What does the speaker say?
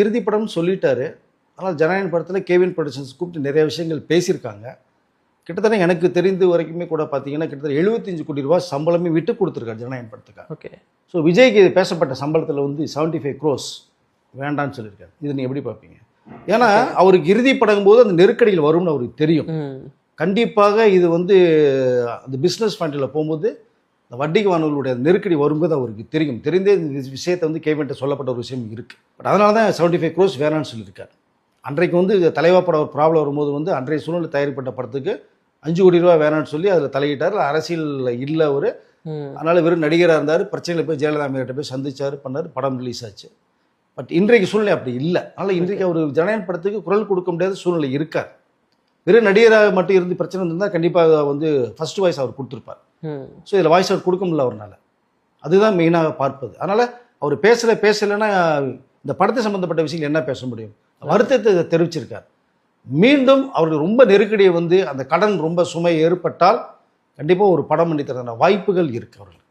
இறுதி படம்னு சொல்லிட்டாரு. ஆனால் ஜனநாயகன் படத்தில் கேவின் ப்ரொடக்ஷன்ஸ் கூப்பிட்டு நிறைய விஷயங்கள் பேசியிருக்காங்க. கிட்டத்தட்ட எனக்கு தெரிந்த வரைக்குமே கூட பார்த்தீங்கன்னா கிட்டத்தட்ட 75 கோடி ரூபாய் சம்பளமே விட்டு கொடுத்துருக்காரு ஜனநாயகன் படத்துக்காக. ஓகே. ஸோ விஜய்க்கு பேசப்பட்ட சம்பளத்தில் வந்து 75 crores வேண்டான்னு சொல்லியிருக்காரு. இது நீ எப்படி பார்ப்பீங்க? ஏன்னா அவருக்கு இறுதி படம் போது அந்த நெருக்கடியில் வரும்னு அவருக்கு தெரியும். கண்டிப்பாக இது வந்து அந்த பிஸ்னஸ் ஃபண்டில் போகும்போது இந்த வட்டிக்கு வானவர்களுடைய நெருக்கடி வரும்போது அவருக்கு தெரியும். தெரிந்தே இந்த விஷயத்தை வந்து கேவின்ட்ட சொல்லப்பட்ட ஒரு விஷயம் இருக்குது. பட் அதனால தான் 75 crores வேணான்னு சொல்லியிருக்காரு. அன்றைக்கு வந்து தலைவா படம் ஒரு ப்ராப்ளம் வரும்போது வந்து அன்றைய சூழ்நிலை தயாரிப்பட்ட படத்துக்கு 5 கோடி ரூபா வேணான்னு சொல்லி அதில் தலையிட்டார். அரசியலில் இல்லை அவர். அதனால் வெறும் நடிகராக இருந்தார். பிரச்சனையில் போய் ஜெயலலிதா அம்மையார்ட்ட போய் சந்திச்சார், பண்ணார், படம் ரிலீஸ் ஆச்சு. பட் இன்றைக்கு சூழ்நிலை அப்படி இல்லை. அதனால் இன்றைக்கு அவர் ஜனநாயகன் படத்துக்கு குரல் கொடுக்க முடியாத சூழ்நிலை இருக்கார். வெறும் நடிகராக மட்டும் இருந்து பிரச்சனை இருந்தால் கண்டிப்பாக வந்து ஃபர்ஸ்ட் வாய்ஸ் அவர் கொடுத்துருப்பார். ஸோ இதில் வாய்ஸ் அவர் கொடுக்க முடியல அவரால். அதுதான் மெயினாக பார்ப்பது. அதனால் அவர் பேசலைன்னா இந்த படத்தை சம்மந்தப்பட்ட விஷயங்கள் என்ன பேச முடியும்? வருத்தத்தை தெரிவிச்சிருக்கார். மீண்டும் அவருக்கு ரொம்ப நெருக்கடியை வந்து அந்த கடன் ரொம்ப சுமை ஏற்பட்டால் கண்டிப்பாக ஒரு படம் பண்ணி தரதான வாய்ப்புகள் இருக்குது அவர்களுக்கு.